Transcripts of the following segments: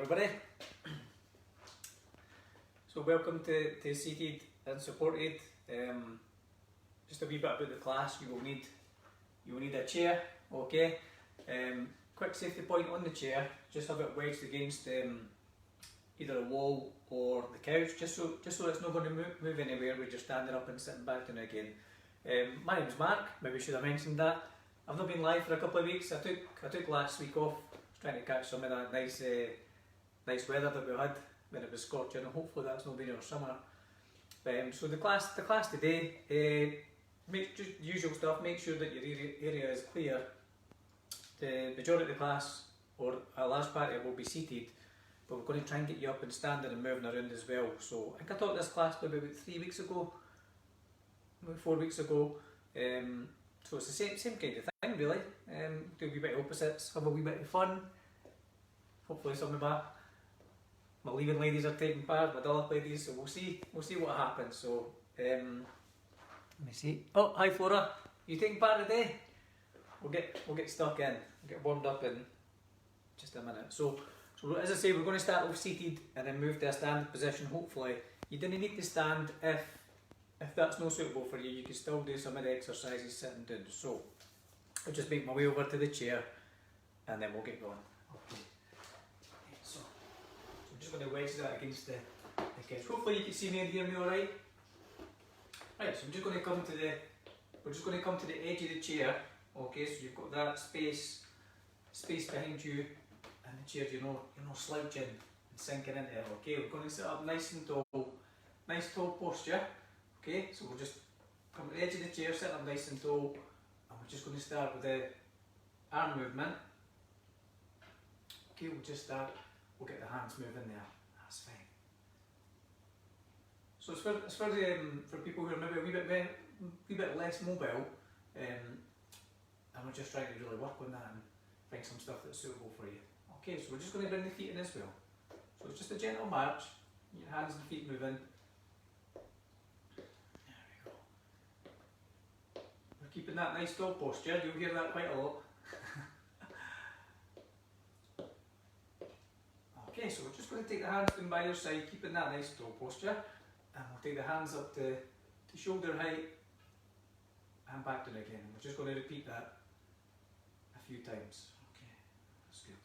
everybody. So welcome to Seated and Supported. Just a wee bit about the class. You will need a chair, okay? Quick safety point on the chair, just have it wedged against either a wall or the couch, just so it's not going to move anywhere when you're standing up and sitting back down again. My name's Mark, maybe I should have mentioned that. I've not been live for a couple of weeks. I took last week off, trying to catch some of that nice weather that we had when it was scorching, and hopefully that's not been our summer. So the class today, just usual stuff. Make sure that your area is clear. The majority of the class, or a large part of it, will be seated, but we're going to try and get you up and standing and moving around as well. So I think I taught this class maybe about 3 weeks ago, maybe 4 weeks ago. So it's the same kind of thing really. Do a wee bit of opposites, have a wee bit of fun. Hopefully some of my leaving ladies are taking part, my adult ladies, so we'll see what happens. So let me see. Oh, hi Flora, you taking part today? We'll get stuck in, get warmed up in just a minute. So as I say, we're going to start off seated and then move to a standing position. Hopefully you didn't need to stand if that's not suitable for you. You can still do some of the exercises sitting down. So I'll just make my way over to the chair and then we'll get going. Okay. So I'm just going to wedge that against the couch. Hopefully you can see me and hear me alright. Right, so we're just going to come to the edge of the chair. Okay, so you've got that space behind you, and the chair, you're not slouching and sinking into it. Okay, we're going to sit up nice and tall, nice tall posture. Okay, so we'll just come to the edge of the chair, sit up nice and tall, and we're just going to start with the arm movement. Okay, we'll get the hands moving there. That's fine. So it's for people who are maybe a wee bit less mobile. And we're just trying to really work on that and find some stuff that's suitable for you. Okay, so we're just going to bring the feet in as well. So it's just a gentle march, your hands and feet moving. There we go. We're keeping that nice tall posture, you'll hear that quite a lot. Okay, so we're just going to take the hands down by your side, keeping that nice tall posture. And we'll take the hands up to shoulder height and back down again. We're just going to repeat that a few times. Okay, that's good.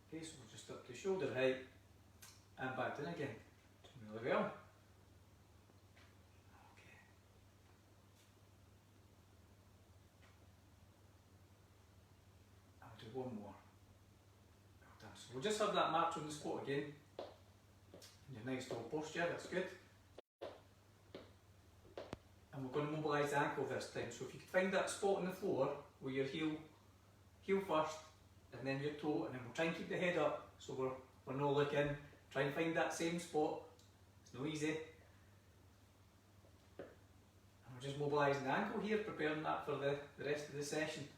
Okay, so we're just up to shoulder height and back down again. Really well. Okay. I'll do one more. Well done. So we'll just have that march on the squat again. Your nice tall posture, that's good. And we're going to mobilise the ankle this time. So if you can find that spot on the floor where your heel first and then your toe, and then we'll try and keep the head up so we're not looking. Try and find that same spot. It's no easy. And we're just mobilising the ankle here, preparing that for the rest of the session.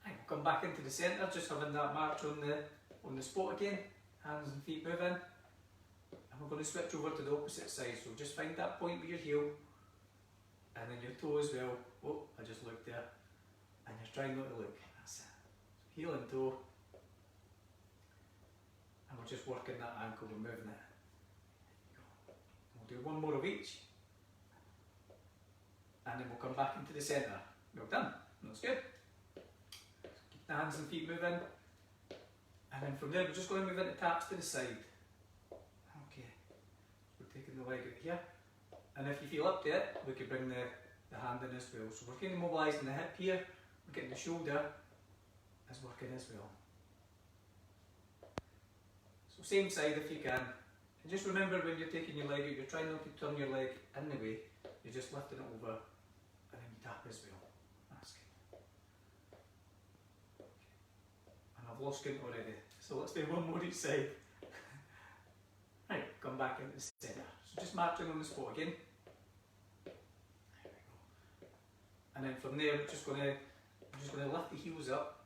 Okay. Right, we'll come back into the centre, just having that march on the spot again. Hands and feet moving. And we're going to switch over to the opposite side, so just find that point with your heel and then your toe as well. Oh, I just looked there. And you're trying not to look. That's it. So heel and toe. And we're just working that ankle, we're moving it. We'll do one more of each. And then we'll come back into the centre. Well done. That's good. Keep the hands and feet moving. And then from there we're just going to move into taps to the side. Taking the leg out here, and if you feel up to it, we could bring the hand in as well. So we're kind of mobilising the hip here, we're getting the shoulder is working as well. So same side if you can, and just remember when you're taking your leg out, you're trying not to turn your leg in the way, you're just lifting it over and then you tap as well. That's good. And I've lost count already, so let's do one more each side. Right, come back into the centre. So just marching on the spot again. There we go. And then from there, we're just going to lift the heels up.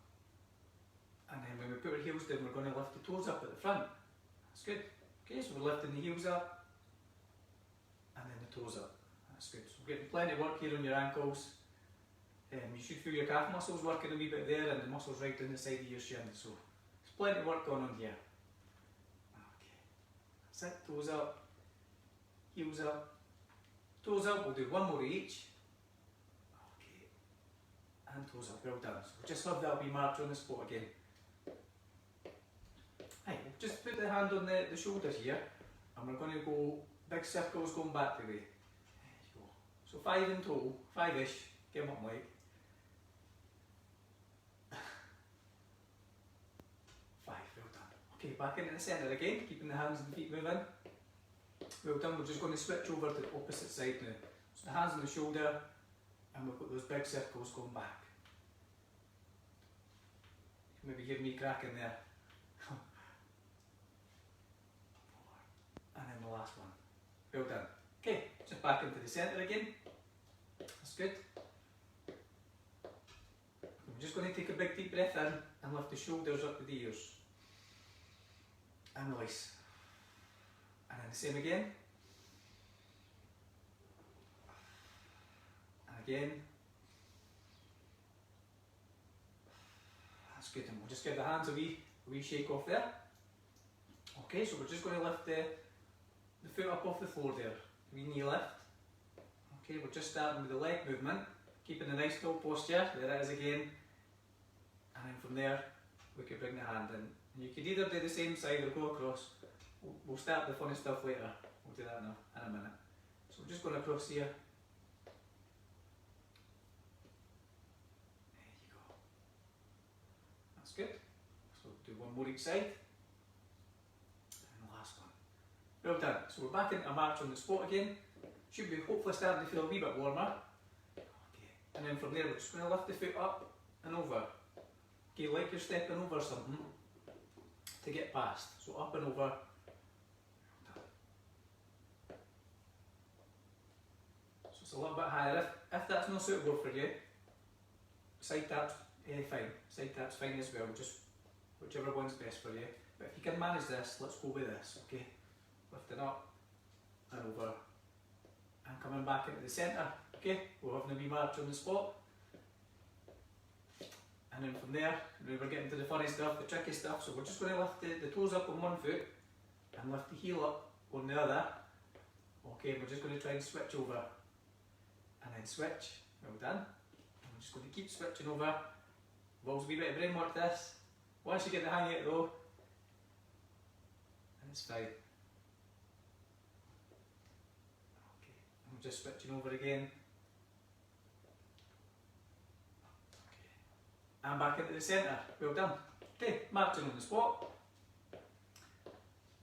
And then when we put our heels down, we're going to lift the toes up at the front. That's good. Okay, so we're lifting the heels up and then the toes up. That's good. So we're getting plenty of work here on your ankles. you should feel your calf muscles working a wee bit there and the muscles right down the side of your shin. So there's plenty of work going on here. Okay, that's it. Toes up, heels up, toes up. We'll do one more each. Okay, and toes up. Well done. So we'll just have that wee march on the spot again. Right, we'll just put the hand on the shoulders here, and we're going to go big circles going back the way. There you go. So 5 in total, 5-ish. Get them up like. 5, well done. Okay, back into the centre again, keeping the hands and feet moving. Well done, we're just going to switch over to the opposite side now. So the hands on the shoulder, and we've got those big circles going back. Maybe hear me cracking there. And then the last one. Well done. Okay, just back into the centre again. That's good. I'm just going to take a big deep breath in and lift the shoulders up to the ears. And release. And then the same again. And again. That's good. And we'll just give the hands a wee shake off there. Okay, so we're just going to lift the foot up off the floor there. Wee knee lift. Okay, we're just starting with the leg movement. Keeping a nice tall posture. There it is again. And then from there, we could bring the hand in. And you could either do the same side or go across. We'll start the funny stuff later. We'll do that in a minute. So we're just going across here. There you go. That's good. So we'll do one more each side. And the last one. Well done. So we're back into a march on the spot again. Should be hopefully starting to feel a wee bit warmer. Okay. And then from there, we're just going to lift the foot up and over. Okay, like you're stepping over something to get past. So up and over. So it's a little bit higher. If that's not suitable for you, side tap's fine. Side tap's fine as well. Just whichever one's best for you. But if you can manage this, let's go with this. Okay, lifting up and over, and coming back into the centre. Okay, we're having a wee march on the spot. And then from there, we're getting to the funny stuff, the tricky stuff. So we're just going to lift the toes up on one foot and lift the heel up on the other. Okay, we're just going to try and switch over. And then switch. Well done. And we're just going to keep switching over. We've always a wee bit of brain work this. Once you get the hang of it though, and it's fine. Okay, and we're just switching over again. And back into the centre. Well done. Okay, marching on the spot.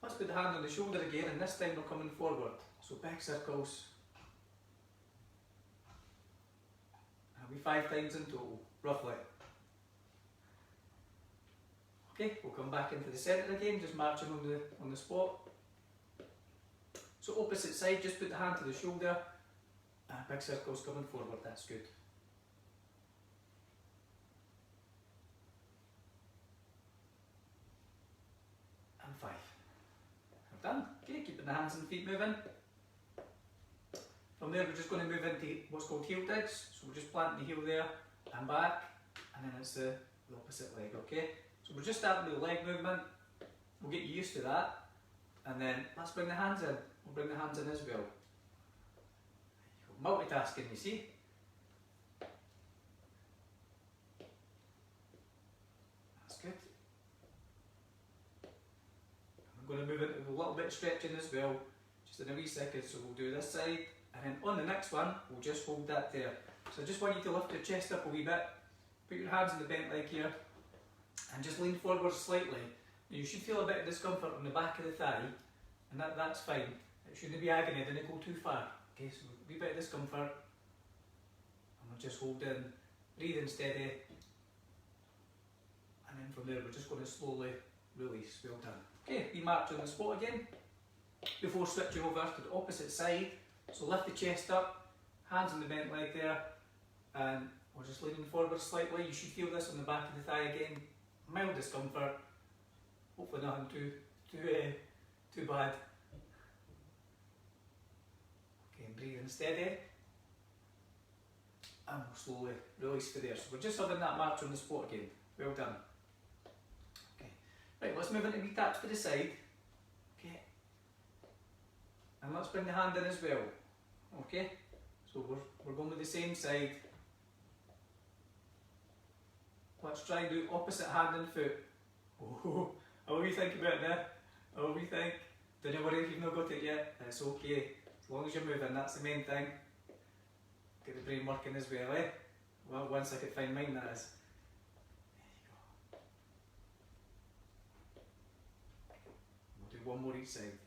Let's put the hand on the shoulder again, and this time we're coming forward. So big circles. And it'll be 5 times in total, roughly. Okay, we'll come back into the centre again, just marching on the spot. So opposite side, just put the hand to the shoulder, and big circles coming forward, that's good. And 5. We're done. Okay, keeping the hands and feet moving. From there we're just going to move into what's called heel digs. So we're just planting the heel there and back, and then it's the opposite leg, okay? So we're just starting with the leg movement. We'll get you used to that. And then let's bring the hands in. We'll bring the hands in as well. Multitasking, you see? That's good. I'm going to move into a little bit of stretching as well, just in a wee second. So we'll do this side, and then on the next one, we'll just hold that there. So I just want you to lift your chest up a wee bit, put your hands on the bent leg here, and just lean forward slightly. You should feel a bit of discomfort on the back of the thigh, and that's fine. It shouldn't be agony, it didn't go too far. Okay, so a wee bit of discomfort, and we'll just hold in, breathing steady, and then from there we're just going to slowly release. Well done. Okay, we march on the spot again, before switching over to the opposite side. So lift the chest up, hands on the bent leg there, and we're just leaning forward slightly. You should feel this on the back of the thigh again. Mild discomfort, hopefully nothing too bad. Okay, breathing steady, and we'll slowly release for there. So we're just having that march on the spot again. Well done. Okay. Right, let's move into wee taps to the side. Okay. And let's bring the hand in as well. Okay. So we're going with the same side. Let's try and do opposite hand and foot. Oh, how we think about that? How we think? Don't worry if you've not got it yet. It's okay. As long as you're moving, that's the main thing. Get the brain working as well, eh? Well, once I could find mine, that is. There you go. We'll do one more each side.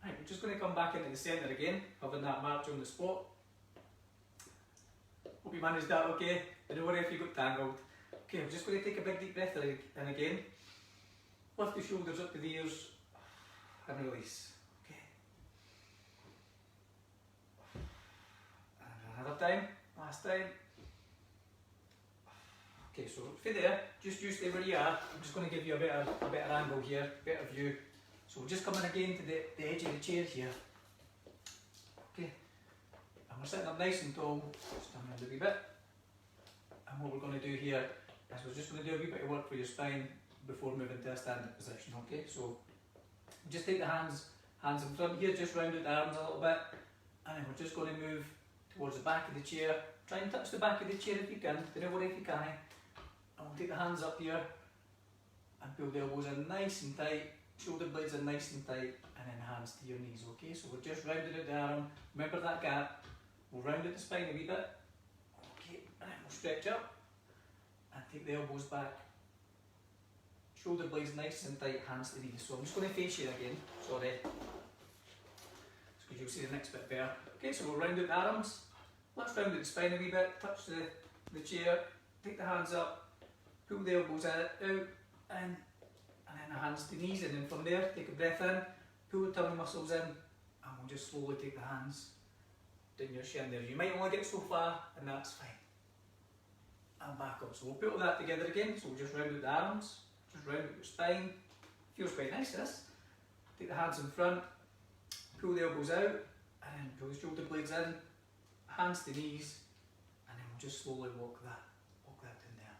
Right, we're just going to come back into the centre again, having that march on the spot. Hope you managed that okay. Don't worry if you got tangled. Okay, we're just going to take a big deep breath in again. Lift the shoulders up to the ears and release. Okay. And another time, last time. Okay, so for there, just you stay where you are. I'm just going to give you a better angle here, better view. So we're just coming again to the edge of the chair here. Okay. And we're sitting up nice and tall, just down around a wee bit. And what we're going to do here is we're just going to do a wee bit of work for your spine before moving to a standing position, okay? So just take the hands in front here, just round out the arms a little bit, and then we're just going to move towards the back of the chair. Try and touch the back of the chair if you can, don't worry if you can't. And we'll take the hands up here and pull the elbows in nice and tight, shoulder blades in nice and tight, and then hands to your knees, okay? So we're just rounding out the arm, remember that gap, we'll round out the spine a wee bit, okay, and then we'll stretch up and take the elbows back. Shoulder blades nice and tight, hands to the knees. So I'm just going to face you again, sorry. Because you'll see the next bit better. Okay, so we'll round out the arms. Let's round out the spine a wee bit, touch the chair, take the hands up, pull the elbows out, and then the hands to the knees, and then from there, take a breath in, pull the tummy muscles in, and we'll just slowly take the hands down your shin there. You might only get so far, and that's fine. And back up. So we'll put all that together again, so we'll just round out the arms. Just round out your spine. Feels quite nice, this. Take the hands in front, pull the elbows out, and then pull the shoulder blades in, hands to knees, and then we'll just slowly walk that down there.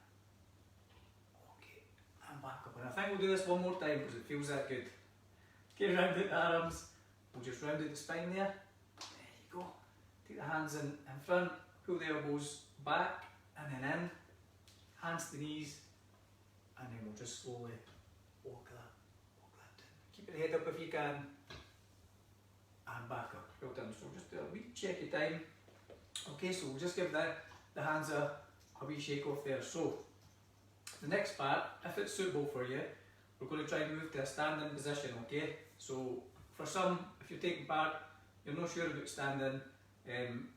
Okay, and back up. And I think we'll do this one more time because it feels that good. Okay, round out the arms. We'll just round out the spine there. There you go. Take the hands in front, pull the elbows back, and then in, hands to knees, and then we'll just slowly walk that down. Keep your head up if you can, and back up. Well done. So just do a wee check of time. Okay, so we'll just give the hands a wee shake off there. So the next part, if it's suitable for you, we're going to try and move to a standing position. Okay, so for some, if you're taking part, you're not sure about standing,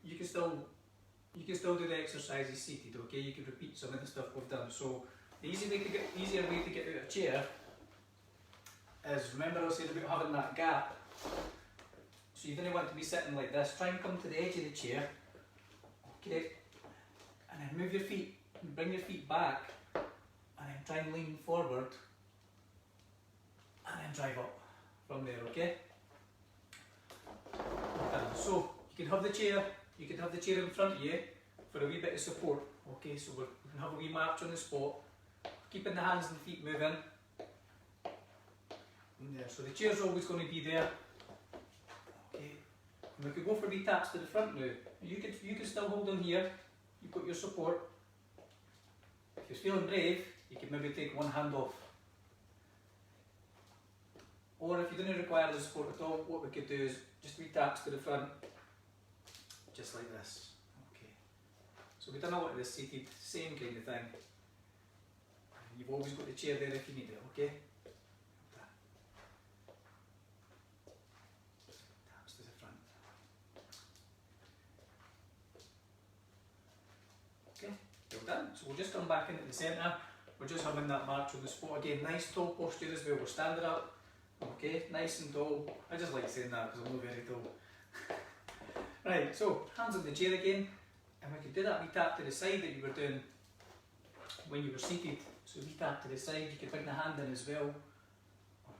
you can still do the exercises seated. Okay, you can repeat some of the stuff we've done. So the easier way to get out of a chair is, remember I was saying about having that gap. So you don't want to be sitting like this. Try and come to the edge of the chair, okay, and then move your feet, bring your feet back, and then try and lean forward, and then drive up from there, okay? So you can have the chair in front of you for a wee bit of support, okay? So we can have a wee march on the spot, keeping the hands and feet moving. And there. So the chair's always going to be there. Okay. And we could go for wee taps to the front now. You could still hold on here. You've got your support. If you're feeling brave, you could maybe take one hand off. Or if you didn't require the support at all, what we could do is just wee taps to the front, just like this. Okay. So we've done a lot of this seated, same kind of thing. You've always got the chair there if you need it, okay? Taps to the front. Okay, well done. So we'll just come back into the centre. We're just having that march on the spot again. Nice tall posture as well. We're standing up. Okay, nice and tall. I just like saying that because I'm not very tall. Right, so hands on the chair again. And we could do that wee tap to the side that you were doing when you were seated. So wee tap to the side, you could bring the hand in as well.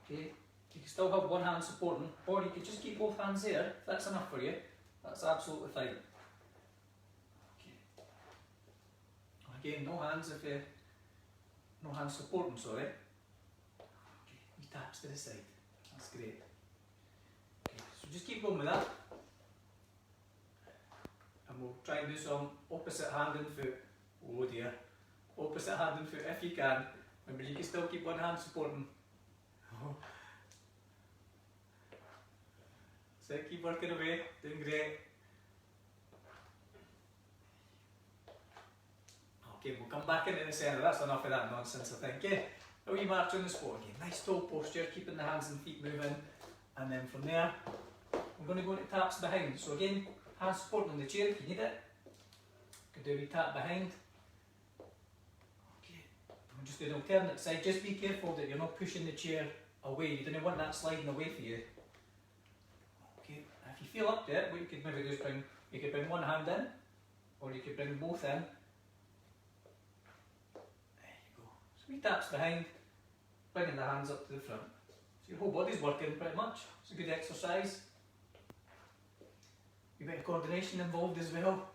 Okay, you can still have one hand supporting, or you could just keep both hands there. If that's enough for you, that's absolutely fine. again, no hands no hands supporting, sorry. Okay, wee taps to the side. That's great. Okay, so just keep going with that. And we'll try and do some opposite hand and foot. Oh dear. Opposite hand and foot if you can. Remember, you can still keep one hand supporting. Oh. So keep working away, doing great. Okay, we'll come back into the centre. That's enough of that nonsense, I think. Okay, a wee march on the spot again. Nice tall posture, keeping the hands and feet moving. And then from there, we're going to go into taps behind. So again, hands supporting on the chair if you need it. You can do a wee tap behind. Okay, we'll just do an alternate side. Just be careful that you're not pushing the chair away. You don't want that sliding away for you. Okay, if you feel up to it, what you could maybe do is you could bring one hand in, or you could bring both in. So wee taps behind, bringing the hands up to the front. So your whole body's working pretty much. It's a good exercise. A bit of coordination involved as well.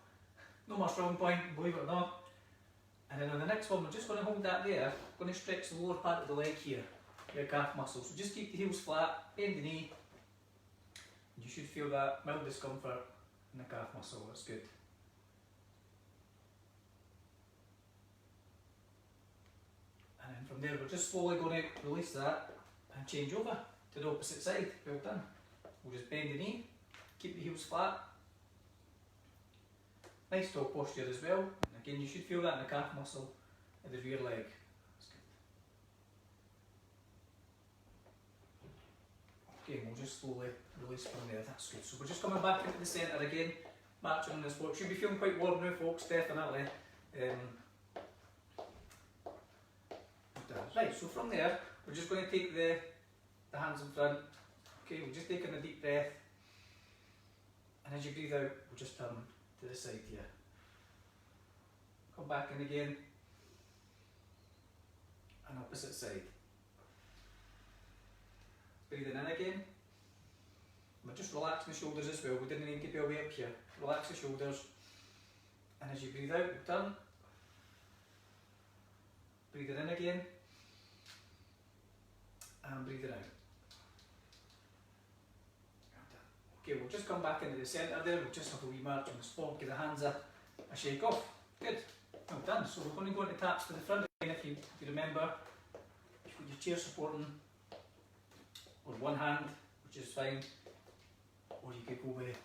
Not my strong point, believe it or not. And then on the next one, we're just going to hold that there. We're going to stretch the lower part of the leg here, your calf muscle. So just keep the heels flat, bend the knee. You should feel that mild discomfort in the calf muscle. That's good. And then from there, we're just slowly going to release that and change over to the opposite side. Well done. We'll just bend the knee, keep the heels flat. Nice tall posture as well. And again, you should feel that in the calf muscle of the rear leg. That's good. Okay, we'll just slowly release from there. That's good. So we're just coming back into the centre again, marching on this walk. Should be feeling quite warm now, folks, definitely. Right, so from there, we're just going to take the hands in front. Okay, we're just taking a deep breath. And as you breathe out, we'll just turn to the side here. Come back in again. And opposite side. Breathing in again. We're just relaxing the shoulders as well. We didn't need to be away up here. Relax the shoulders. And as you breathe out, we turn. Breathing in again. And breathing out. Okay, we'll just come back into the centre there. We'll just have a wee march on the spot. Give the hands a shake off. Good. Well done. So we're going to go into taps to the front again. If you remember, you've got your chair supporting on one hand, which is fine. Or you could go with,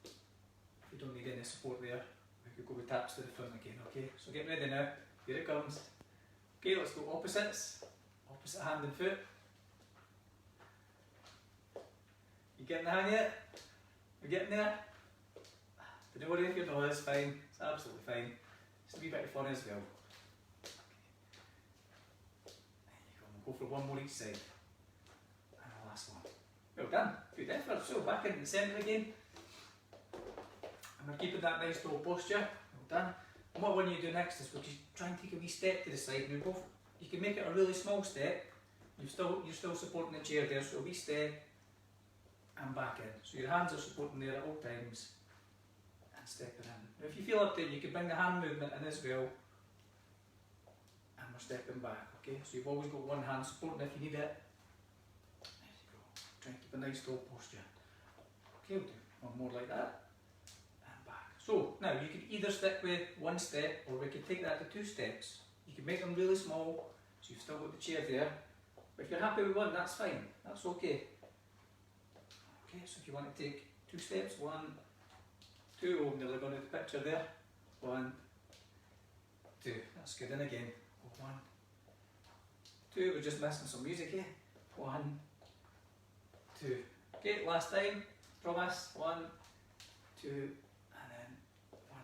if you don't need any support there, we could go with taps to the front again. Okay, so get ready now. Here it comes. Okay, let's go opposites. Opposite hand and foot. You getting the hang yet? We're getting there? Don't worry if you're not, it's fine. It's absolutely fine. It's a wee bit of fun as well. There you go. We'll go for one more each side. And the last one. Well done. Good effort. So back into the centre again. And we're keeping that nice tall posture. Well done. And what I want you to do next is we'll just try and take a wee step to the side. Now both, you can make it a really small step. You're still supporting the chair there, so a wee step and back in. So your hands are supporting there at all times and stepping in. Now if you feel up to it, you can bring the hand movement in as well. And we're stepping back, okay? So you've always got one hand supporting if you need it. There you go. Try and keep a nice tall posture. Okay, we'll do one more like that. And back. So now you could either stick with one step or we could take that to two steps. You can make them really small, so you've still got the chair there. But if you're happy with one, that's fine. That's okay. Okay, so if you want to take two steps, 1, 2, oh, nearly gone to the picture there. 1, 2, that's good. And again, 1, 2, we're just missing some music here. 1, 2. Okay, last time, promise. 1, 2, and then 1,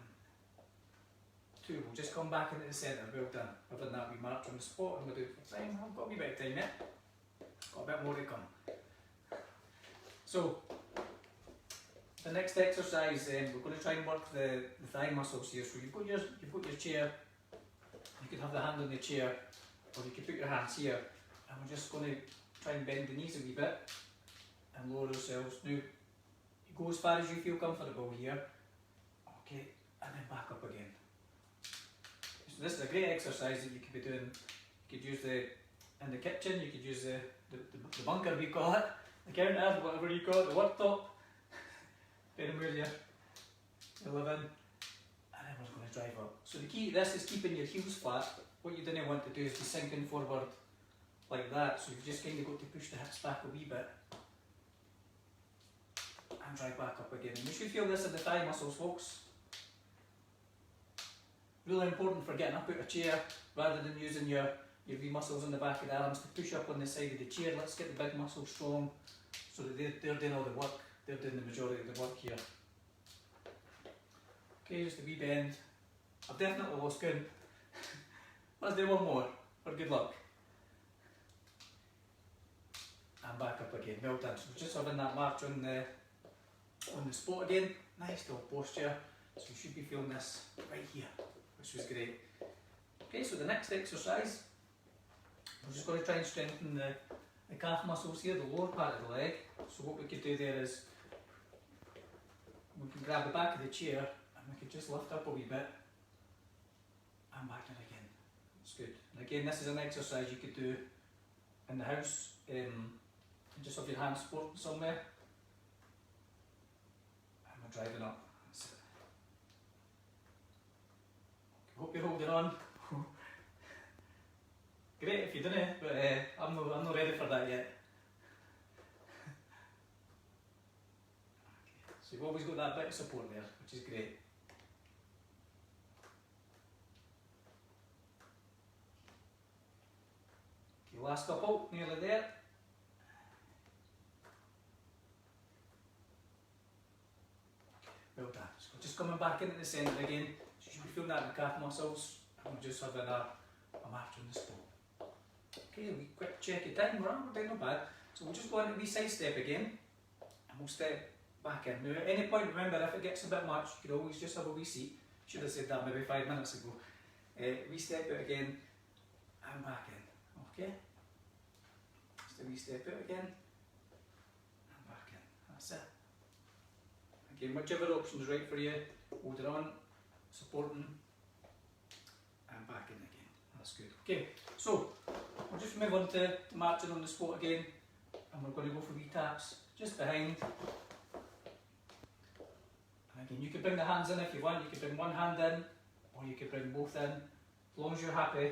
2. We'll just come back into the centre. Well done. We've done that wee march on the spot and we'll do it for time. I've got a wee bit of time yet. Got a bit more to come. So, the next exercise, we're going to try and work the thigh muscles here. So you've got your chair, you can have the hand on the chair, or you can put your hands here, and we're just going to try and bend the knees a wee bit, and lower ourselves. Now, you go as far as you feel comfortable here, okay, and then back up again. So this is a great exercise that you could be doing. You could use in the kitchen, you could use the bunker, we call it, the counter, whatever you call it, the worktop, depending where you live in. And then we're going to drive up. So the key to this is keeping your heels flat. What you don't want to do is be sinking forward like that. So you've just kind of got to push the hips back a wee bit and drive back up again. And you should feel this in the thigh muscles, folks. Really important for getting up out of a chair rather than using your wee muscles on the back of the arms to push up on the side of the chair. Let's get the big muscles strong so that they're doing all the work. They're doing the majority of the work here. Okay, just a wee bend. I've definitely lost count. Let's do one more for good luck. And back up again. Well done. So we're just having that march on the spot again. Nice little posture. So you should be feeling this right here, which was great. Okay, so the next exercise, we're just going to try and strengthen the calf muscles here, the lower part of the leg. So what we could do there is, we can grab the back of the chair and we could just lift up a wee bit and back in again. That's good. And again, this is an exercise you could do in the house, and just have your hands supporting somewhere. And we're driving up. That's it. Hope you're holding on. Great if you didn't, but I'm not ready for that yet. Okay. So you've always got that bit of support there, which is great. Okay, last couple, nearly there. Well done. So we're just coming back into the centre again. So you should be feeling that in the calf muscles. And we're just having a march on the spot. Okay, a wee quick check of time. We're doing not bad. So we'll just go into a wee side step again. And we'll step back in. Now at any point, remember, if it gets a bit much, you could always just have a wee seat. Should have said that maybe 5 minutes ago. Wee step out again and back in. Okay? Just a wee step out again and back in. That's it. Again, whichever option is right for you, hold it on, supporting, and back in again. That's good. Okay, so we'll just move on to marching on the spot again, and we're going to go for wee taps just behind. And again, you can bring the hands in if you want. You can bring one hand in, or you can bring both in, as long as you're happy.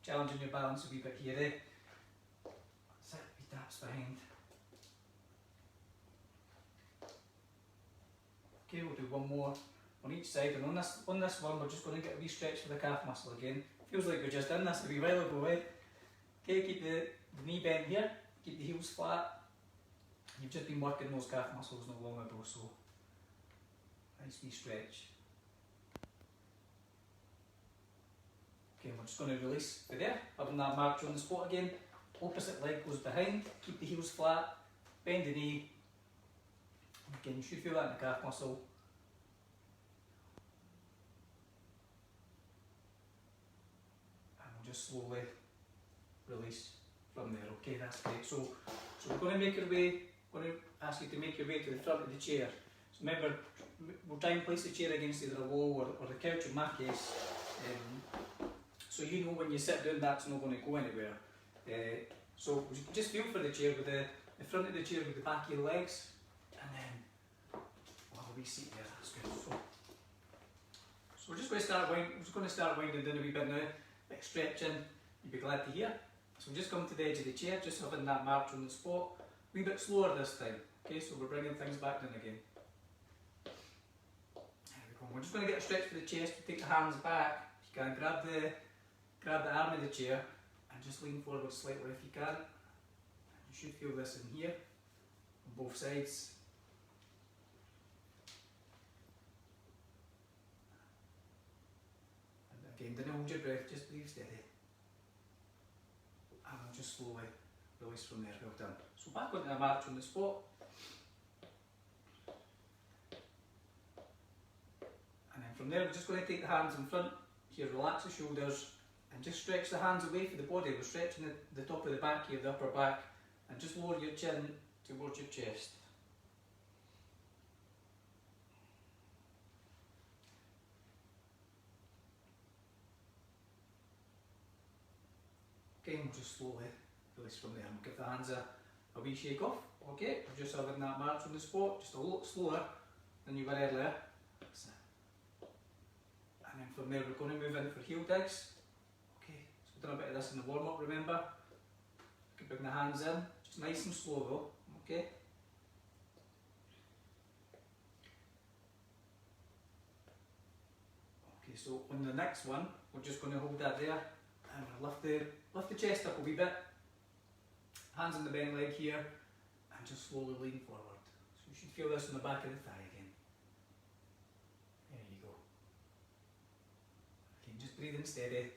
Challenging your balance a wee bit here, eh? That's it, wee taps behind. Okay, we'll do one more on each side, and on this one we're just going to get a wee stretch for the calf muscle again. Feels like we just done this a wee while ago, eh? Okay, keep the knee bent here, keep the heels flat. You've just been working those calf muscles not long ago, so nice wee stretch. Okay, we're just going to release for there, having that march on the spot again. Opposite leg goes behind, keep the heels flat, bend the knee. Again, you should feel that in the calf muscle. And we'll just slowly release from there. Okay, that's great. So we're going to make our way, going to ask you to make your way to the front of the chair. So remember, we'll try and place the chair against either a wall or the couch in my case. So you know when you sit down that's not going to go anywhere. So just feel for the chair with the front of the chair with the back of your legs, and then we'll have a wee seat there. That's good. So we're just going to start winding down a wee bit now, bit stretching. You'll be glad to hear. So we're just coming to the edge of the chair, just having that march on the spot. A wee bit slower this time. Okay, so we're bringing things back down again. There we go. We're just going to get a stretch for the chest. Take the hands back. You can grab the arm of the chair and just lean forward slightly if you can. You should feel this in here, on both sides. And again, don't hold your breath, just breathe steady. And I'll just slowly release from there. Well done. So back onto the march on the spot. And then from there, we're just going to take the hands in front. Here, relax the shoulders and just stretch the hands away from the body. We're stretching the top of the back here, the upper back, and just lower your chin towards your chest. Okay, and we'll just slowly release from there. And we'll give the hands a wee shake off. Okay, we're just having that march on the spot, just a lot slower than you were earlier. That's it. And then from there we're going to move in for heel digs. Okay, so we've done a bit of this in the warm up, remember? You can bring the hands in, just nice and slow though. Okay. Okay, so on the next one, we're just going to hold that there and lift the chest up a wee bit. Hands on the bent leg here and just slowly lean forward. So you should feel this on the back of the thigh again. There you go. Okay, just breathing steady.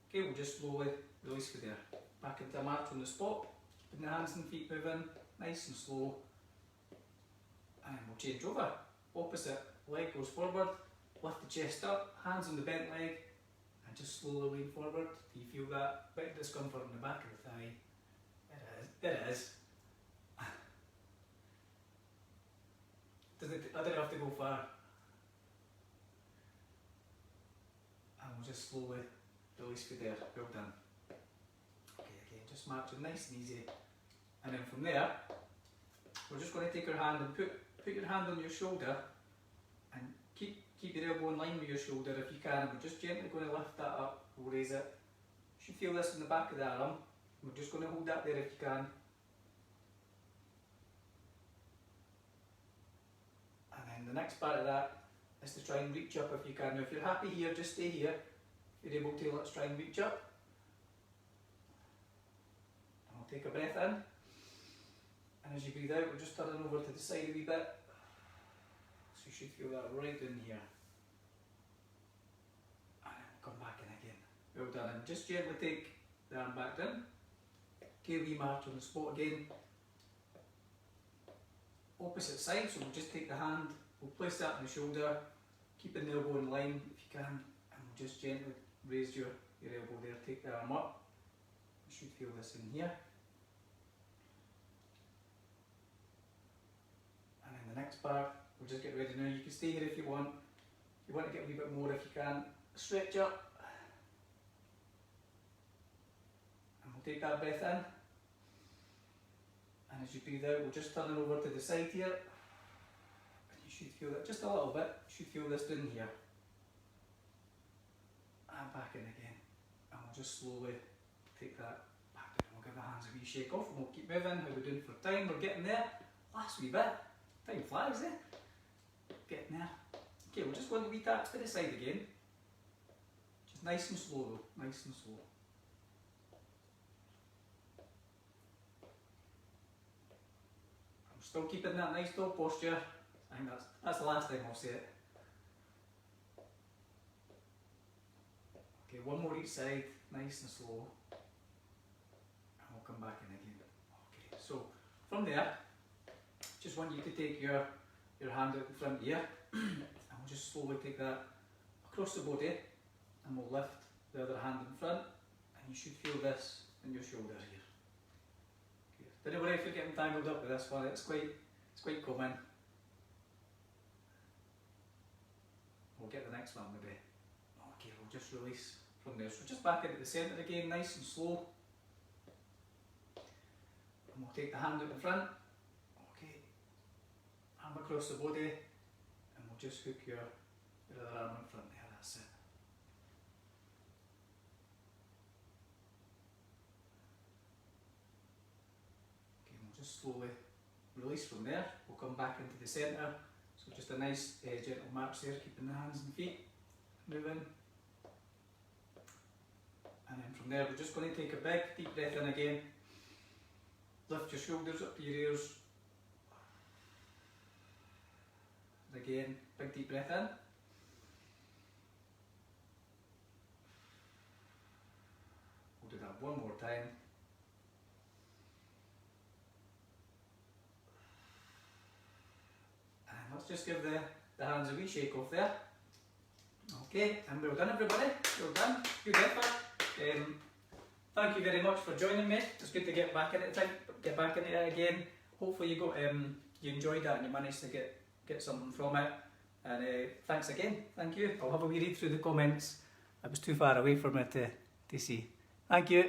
Okay, we'll just slowly release from there. Back into a march on the spot, keeping the hands and feet moving, nice and slow. And we'll change over. Opposite leg goes forward, lift the chest up, hands on the bent leg, and just slowly lean forward. Do you feel that bit of discomfort in the back of the thigh? It is. I didn't have to go far. And we'll just slowly release from there. Well done. Okay, again, just marching nice and easy. And then from there, we're just going to take our hand and put your hand on your shoulder and keep your elbow in line with your shoulder if you can. We're just gently going to lift that up, we'll raise it. You should feel this in the back of the arm. We're just going to hold that there if you can. And then the next part of that is to try and reach up if you can. Now if you're happy here, just stay here. If you're able to, let's try and reach up. And we'll take a breath in. And as you breathe out, we're just turning over to the side a wee bit. So you should feel that right in here. And then we'll come back in again. Well done. And just gently take the arm back down. Okay, we march on the spot again. Opposite side, so we'll just take the hand, we'll place that on the shoulder, keeping the elbow in line if you can, and we'll just gently raise your elbow there, take the arm up. You should feel this in here. And then the next part, we'll just get ready now. You can stay here if you want. If you want to get a wee bit more, if you can, stretch up. And we'll take that breath in. And as you breathe out, we'll just turn it over to the side here. And you should feel that just a little bit. You should feel this down here. And back in again. And we'll just slowly take that back down. We'll give the hands a wee shake off and we'll keep moving. How we're doing for time, we're getting there. Last wee bit. Time flies, eh? Getting there. Okay, we'll just go on the wee taps to the side again. Just nice and slow though, nice and slow. I'm still keeping that nice tall posture. I think that's the last time I'll say it. Okay, one more each side, nice and slow. And we'll come back in again. Okay, so from there, just want you to take your hand out in front here and we'll just slowly take that across the body and we'll lift the other hand in front and you should feel this in your shoulder here. Okay. Don't worry if you're getting tangled up with this one, it's quite common. We'll get the next one maybe. Okay, we'll just release from there. So just back into the centre again, nice and slow. And we'll take the hand out in front. Arm across the body and we'll just hook your other arm in front there, that's it. Okay, we'll just slowly release from there. We'll come back into the centre. So just a nice gentle march there, keeping the hands and feet moving. And then from there we're just going to take a big deep breath in again. Lift your shoulders up to your ears. And again, big deep breath in. We'll do that one more time. And let's just give the hands a wee shake off there. Okay, and well done everybody, well done, good effort. Thank you very much for joining me. It's good to get back into it again. Hopefully you enjoyed that and you managed to get something from it. And thanks again, thank you. I'll have a wee read through the comments it was too far away for me to see. Thank you.